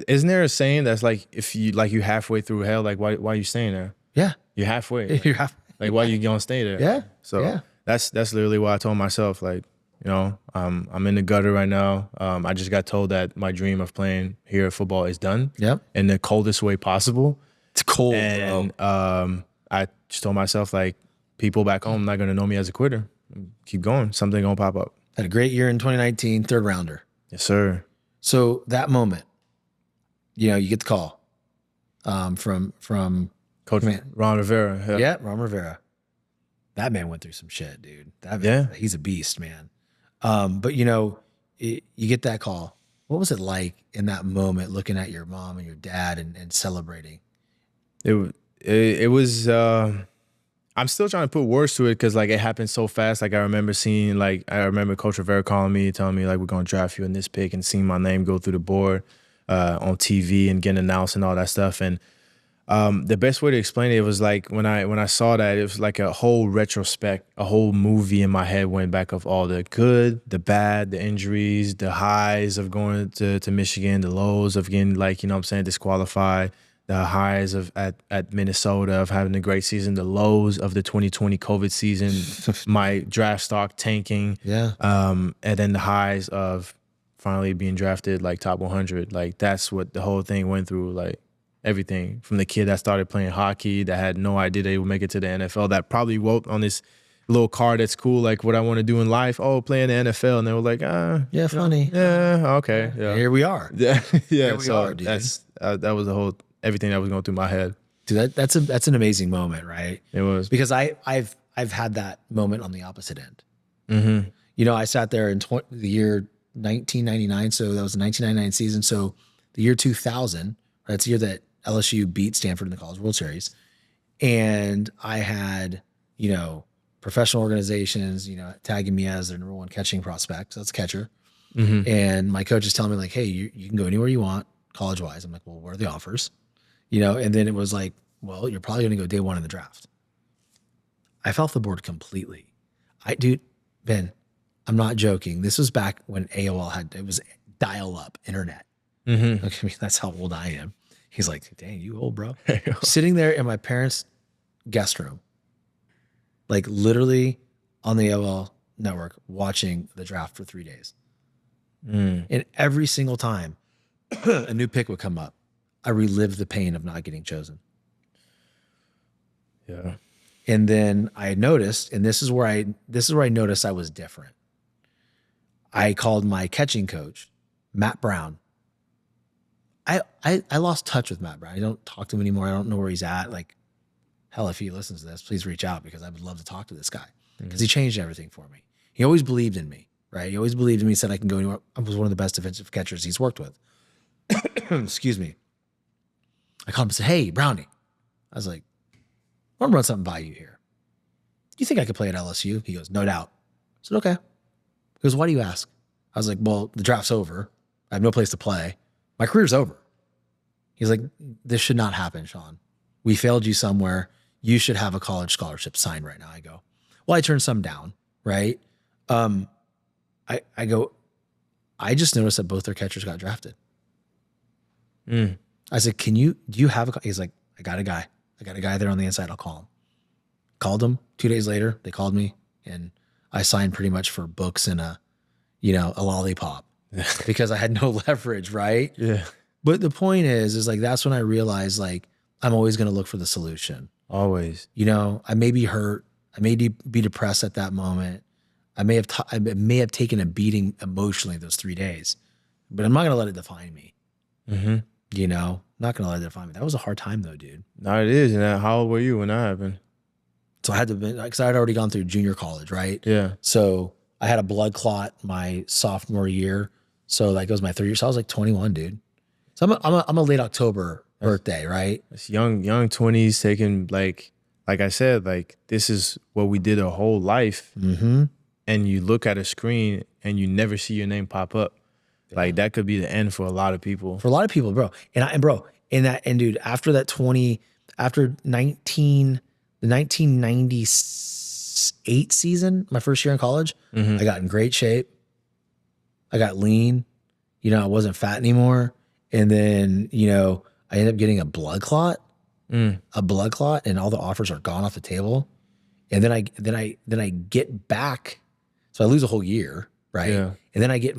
isn't there a saying that's like, if you halfway through hell, like why are you staying there? Yeah. You're halfway. You're halfway. Like, why are you gonna stay there? Yeah. So that's literally what I told myself. Like, you know, I'm in the gutter right now. I just got told that my dream of playing here at football is done. Yep. In the coldest way possible. It's cold, and, bro. I just told myself, like, people back home not gonna know me as a quitter. Keep going. Something gonna pop up. Had a great year in 2019, third rounder. Yes, sir. So that moment, you know, you get the call from Coach Ron Rivera. Yeah, Ron Rivera. That man went through some shit, dude. He's a beast, man. But you know, you get that call. What was it like in that moment, looking at your mom and your dad and celebrating? It was. I'm still trying to put words to it, because like it happened so fast. Like I remember Coach Rivera calling me, telling me like, we're gonna draft you in this pick, and seeing my name go through the board on TV and getting announced and all that stuff. And the best way to explain it was like when I saw that, it was like a whole retrospect, a whole movie in my head went back of all the good, the bad, the injuries, the highs of going to Michigan, the lows of getting, like, you know what I'm saying, disqualified. The highs of at Minnesota of having a great season, the lows of the 2020 COVID season, my draft stock tanking, and then the highs of finally being drafted like top 100. Like that's what the whole thing went through. Like everything from the kid that started playing hockey that had no idea they would make it to the NFL, that probably wrote on this little card that's cool, like what I want to do in life. Oh, play in the NFL, and they were like, yeah, funny, yeah, okay, yeah. Here we are. Yeah, Here we so are, dude. that's that was the whole. Everything that was going through my head. Dude, that's an amazing moment, right? It was. Because I've had that moment on the opposite end. Mm-hmm. You know, I sat there in the year 1999, so that was the 1999 season. So the year 2000, that's the year that LSU beat Stanford in the College World Series. And I had, you know, professional organizations, you know, tagging me as their number one catching prospect. So that's a catcher. Mm-hmm. And my coach is telling me like, hey, you can go anywhere you want college-wise. I'm like, well, what are the offers? You know, and then it was like, well, you're probably going to go day one in the draft. I fell off the board completely. Dude, Ben, I'm not joking. This was back when AOL it was dial-up internet. Mm-hmm. Okay, I mean, that's how old I am. He's like, dang, you old, bro. Sitting there in my parents' guest room, like literally on the AOL network, watching the draft for 3 days. And every single time a new pick would come up, I relived the pain of not getting chosen. Yeah. And then I noticed, and this is where I noticed I was different. I called my catching coach, Matt Brown. I lost touch with Matt Brown. I don't talk to him anymore. I don't know where he's at. Like, hell, if he listens to this, please reach out, because I would love to talk to this guy, because he changed everything for me. He always believed in me, right? He always believed in me, said I can go anywhere. I was one of the best defensive catchers he's worked with. Excuse me. I called him and said, hey, Brownie. I was like, I want to run something by you here. You think I could play at LSU? He goes, no doubt. I said, okay. He goes, why do you ask? I was like, well, the draft's over. I have no place to play. my career's over. He's like, this should not happen, Shawn. We failed you somewhere. You should have a college scholarship signed right now. I go, well, I turned some down, right? I go, I just noticed that both their catchers got drafted. I said, do you have a, he's like, I got a guy there on the inside. I'll call him. Called him 2 days later. They called me and I signed pretty much for books and a lollipop because I had no leverage. Right. Yeah. But the point is like, that's when I realized like, I'm always going to look for the solution. Always. I may be hurt. I may be depressed at that moment. I may have taken a beating emotionally those 3 days, but I'm not going to let it define me. Not going to let it define me. That was a hard time though, dude. No, it is. And how old were you when that happened? So I had to be, because I had already gone through junior college, right? Yeah. So I had a blood clot my sophomore year. So that goes my 3 years. So I was like 21, dude. So I'm a late October birthday, right? It's young 20s taking like I said, like this is what we did our whole life. And you look at a screen and you never see your name pop up. Yeah. Like that could be the end for a lot of people. For a lot of people, bro. And dude, after that the 1998 season, my first year in college, I got in great shape. I got lean. I wasn't fat anymore. And then, I ended up getting a blood clot, and all the offers are gone off the table. And then I get back. So I lose a whole year, right? Yeah. And then I get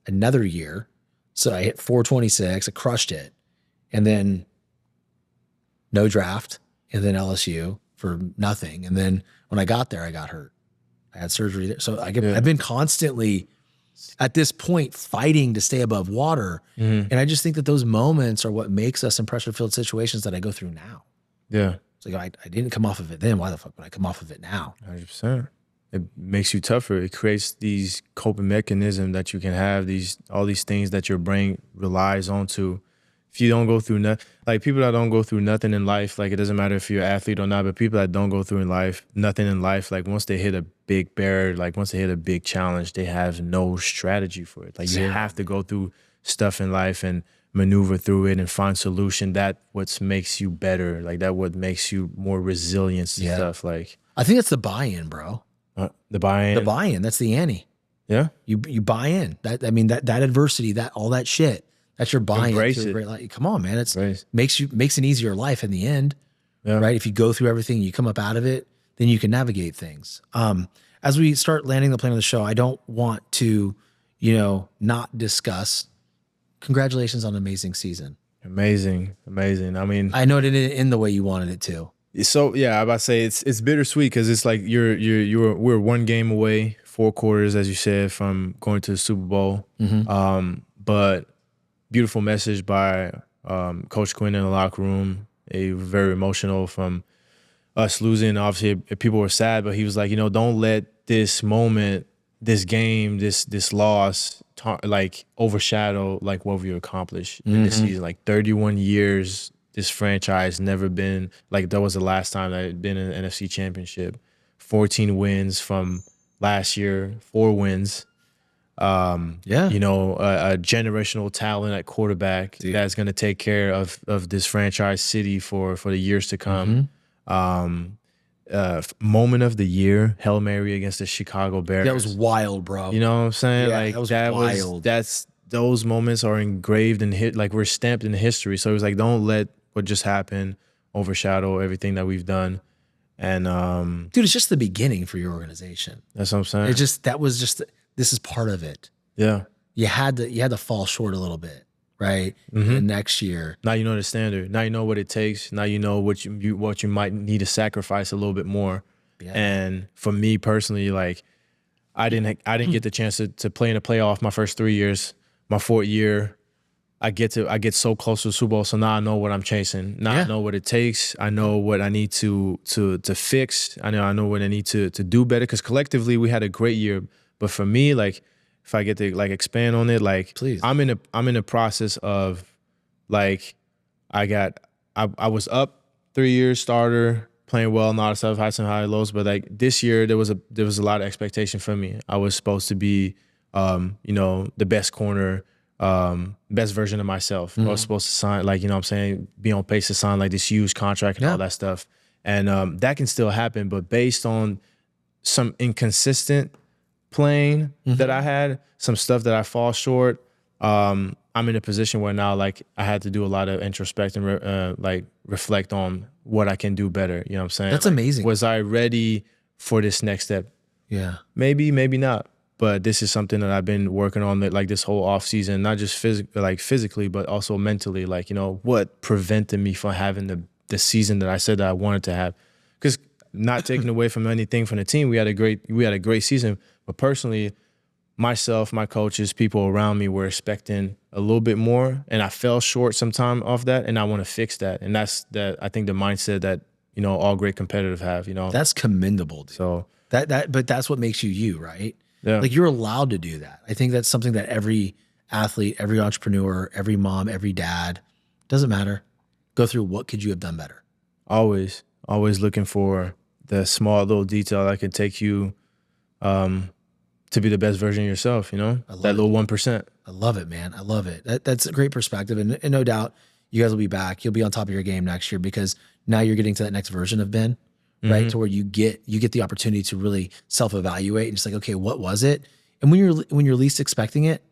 another year. So I hit 426, I crushed it. And then no draft, and then LSU for nothing. And then when I got there, I got hurt. I had surgery there. So I've been constantly at this point fighting to stay above water. And I just think that those moments are what makes us in pressure-filled situations that I go through now. Yeah. It's like I didn't come off of it then. Why the fuck would I come off of it now? 100%. It makes you tougher. It creates these coping mechanisms that you can have, all these things that your brain relies on to. If you don't go through like people that don't go through nothing in life, like it doesn't matter if you're an athlete or not, but people that don't go through nothing in life, like once they hit a big barrier, like once they hit a big challenge, they have no strategy for it. Like you have to go through stuff in life and maneuver through it and find solution. That what makes you better. Like that what makes you more resilient and stuff. Like I think that's the buy-in, bro. The buy-in. The buy-in. That's the ante. Yeah. You buy in. That adversity, all that shit. That's your buy-in. Embrace to a it. great life. Come on, man. It's Embrace. makes an easier life in the end. Yeah. Right. If you go through everything, you come up out of it, then you can navigate things. As we start landing the plane of the show, I don't want to, not discuss. Congratulations on an amazing season. Amazing. I mean, I know it didn't end the way you wanted it to. So yeah, I'm about to say it's bittersweet because it's like we're one game away, 4 quarters, as you said, from going to the Super Bowl. But beautiful message by Coach Quinn in the locker room. It was very emotional from us losing. Obviously, people were sad, but he was like, don't let this moment, this game, this loss, like overshadow like what we accomplished in this season. Like 31 years, this franchise never been like that was the last time that it had been in an NFC Championship. 14 wins from last year, 4 wins. A generational talent at quarterback that's going to take care of this franchise city for the years to come. Moment of the year, Hail Mary against the Chicago Bears. That was wild, bro. You know what I'm saying? Yeah, like that was wild. Those moments are engraved and like we're stamped in history. So it was like, don't let what just happened overshadow everything that we've done. And dude, it's just the beginning for your organization. That's what I'm saying. This is part of it. Yeah. You had to fall short a little bit, right? The next year. Now you know the standard. Now you know what it takes. Now you know what you might need to sacrifice a little bit more. Yeah. And for me personally, like I didn't get the chance to play in a playoff my first 3 years. My 4th year, I get so close to the Super Bowl. So now I know what I'm chasing. Now I know what it takes. I know what I need to fix. I know what I need to do better. Because collectively we had a great year. But for me, like if I get to like expand on it, like please. I'm in a process of like I was up 3 years starter, playing well and all that stuff, had some high lows. But like this year there was a lot of expectation from me. I was supposed to be the best corner, best version of myself. I was supposed to sign, like, you know what I'm saying, be on pace to sign like this huge contract and all that stuff. And that can still happen, but based on some inconsistent playing that I had, some stuff that I fall short, I'm in a position where now, like, I had to do a lot of introspect and like reflect on what I can do better. You know what I'm saying? That's like, amazing. Was I ready for this next step? Yeah. Maybe, maybe not. But this is something that I've been working on, that, like, this whole off season, not just physically, but also mentally. Like, you know, what prevented me from having the season that I said that I wanted to have? Because not taking away from anything from the team, we had a great season. But personally, myself, my coaches, people around me were expecting a little bit more, and I fell short sometime off that, and I want to fix that. And that's I think the mindset that, you know, all great competitors have. You know, That's commendable, dude. so But that's what makes you you, right? yeah. Like, you're allowed to do that. I think that's something that every athlete, every entrepreneur, every mom, every dad, doesn't matter, go through. What could you have done better? Always looking for the small little detail that can take you to be the best version of yourself, you know? That little 1%. I love it, man. I love it. That's a great perspective. And no doubt you guys will be back. You'll be on top of your game next year, because now you're getting to that next version of Ben, right? To where you get the opportunity to really self-evaluate and just like, okay, what was it? And when you're least expecting it,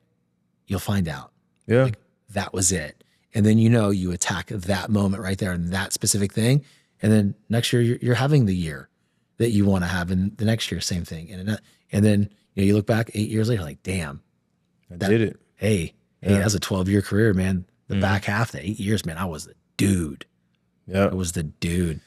you'll find out. Yeah. Like, that was it. And then, you know, you attack that moment right there and that specific thing. And then next year you're having the year that you want to have, and the next year, same thing. And then, you know, you look back 8 years later, like, damn, I did it. Hey, that's a 12-year career, man. The back half, the 8 years, man, I was the dude. Yeah. I was the dude.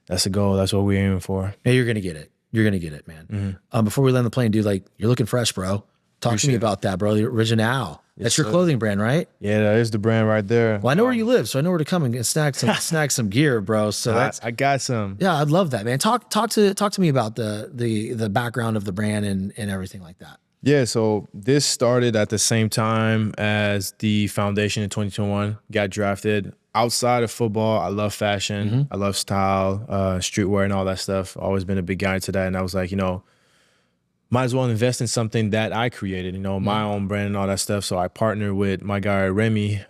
That's a goal. That's what we're aiming for. Hey, you're gonna get it. You're gonna get it, man. Before we land the plane, dude, like, you're looking fresh, bro. Talk to me about that, bro. The Reginald. That's your clothing brand, right? Yeah, that is the brand right there. Well, I know where you live, so I know where to come and snag some gear, bro. So I got some. yeah, I'd love that, man. Talk to me about the background of the brand and everything like that. Yeah, so this started at the same time as the foundation in 2021. Got drafted. Outside of football, I love fashion. I love style, streetwear, and all that stuff. Always been a big guy into that. And I was like, you know, might as well invest in something that I created, you know, my own brand and all that stuff. So I partnered with my guy, Remy.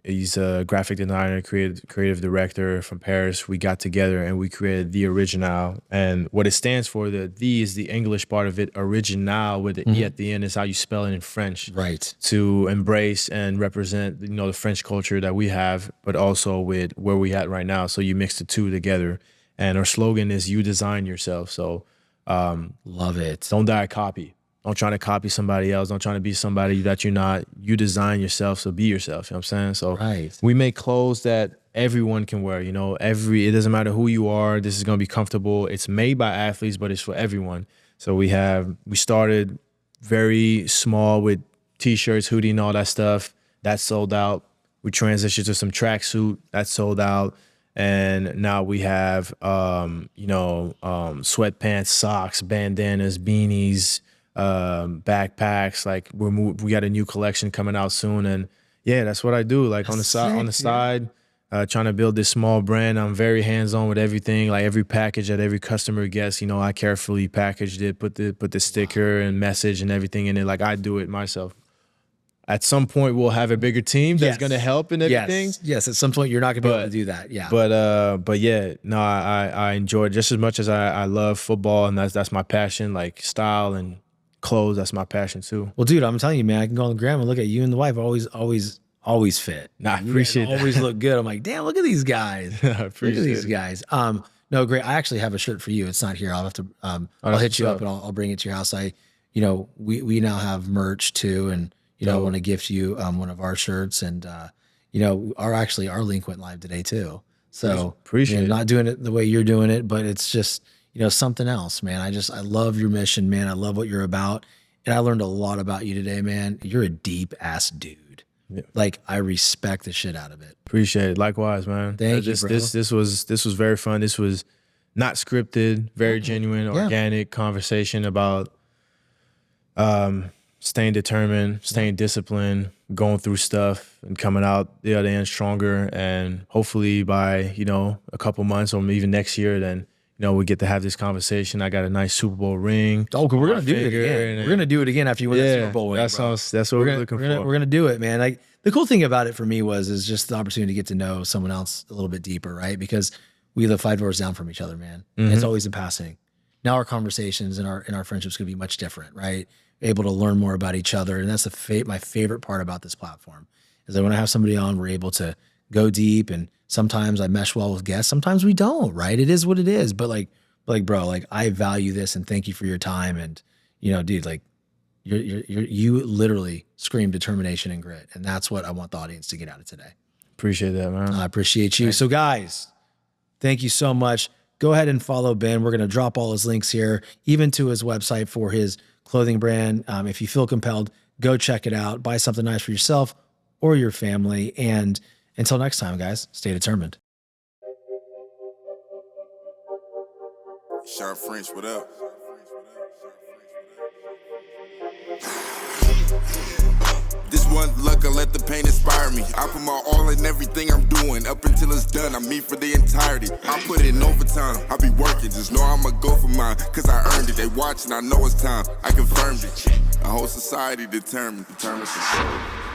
He's a graphic designer, creative director from Paris. We got together and we created the Original. And what it stands for, the is the English part of it. Original with the E at the end is how you spell it in French. Right. To embrace and represent, you know, the French culture that we have, but also with where we at right now. So you mix the two together. And our slogan is "You design yourself." So Love it. don't die a copy. Don't try to copy somebody else. Don't try to be somebody that you're not. You design yourself, so be yourself. You know what I'm saying? So we make clothes that everyone can wear. You know, it doesn't matter who you are. This is gonna be comfortable. It's made by athletes, but it's for everyone. So we started very small with t-shirts, hoodie, and all that stuff. That sold out. We transitioned to some tracksuit. That sold out. And now we have, sweatpants, socks, bandanas, beanies, backpacks. Like we got a new collection coming out soon, and yeah, that's what I do. Like on the side, trying to build this small brand. I'm very hands-on with everything. Like every package that every customer gets, you know, I carefully packaged it, put the sticker and message and everything in it. Like I do it myself. At some point, we'll have a bigger team that's going to help and everything. Yes. At some point, you're not going to be able to do that. Yeah. But yeah, no, I enjoy it just as much as I love football, and that's my passion. Like style and clothes, that's my passion too. Well, dude, I'm telling you, man, I can go on the gram and look at you and the wife. Always fit. Nah, I appreciate that. Always look good. I'm like, damn, look at these guys. I appreciate look at these guys. No, great. I actually have a shirt for you. It's not here. I'll have to. I'll hit you up and I'll bring it to your house. We now have merch too, and. I want to gift you one of our shirts, and our link went live today too. So appreciate it. Not doing it the way you're doing it, but it's just something else, man. I love your mission, man. I love what you're about, and I learned a lot about you today, man. You're a deep ass dude. Yeah. Like I respect the shit out of it. Appreciate it. Likewise, man. Thank you, bro. This was very fun. This was not scripted, very genuine, organic conversation about staying determined, staying disciplined, going through stuff and coming out the other end stronger. And hopefully by, a couple months or even next year, then, we get to have this conversation. I got a nice Super Bowl ring. Oh, we're gonna do it again. We're gonna do it again after you win the Super Bowl win. That's what we're looking for. We're gonna do it, man. Like the cool thing about it for me is just the opportunity to get to know someone else a little bit deeper, right? Because we live 5 doors down from each other, man. It's always in passing. Now our conversations and our friendships could be much different, right? Able to learn more about each other, and that's my favorite part about this platform is that when I have somebody on, we're able to go deep, and sometimes I mesh well with guests, sometimes we don't, right? It is what it is, but like bro, like I value this and thank you for your time, and dude, like you literally scream determination and grit, and that's what I want the audience to get out of today. Appreciate that, man. I appreciate you. So guys, thank you so much. Go ahead and follow Ben. We're going to drop all his links here, even to his website for his clothing brand. If you feel compelled, go check it out. Buy something nice for yourself or your family. And until next time, guys, stay determined. Shawn French, what up? This one luck, I let the pain inspire me. I put my all in everything I'm doing. Up until it's done, I'm me for the entirety. I put in overtime, I be working. Just know I'ma go for mine, cause I earned it. They watching, I know it's time. I confirmed it. A whole society determined to serve.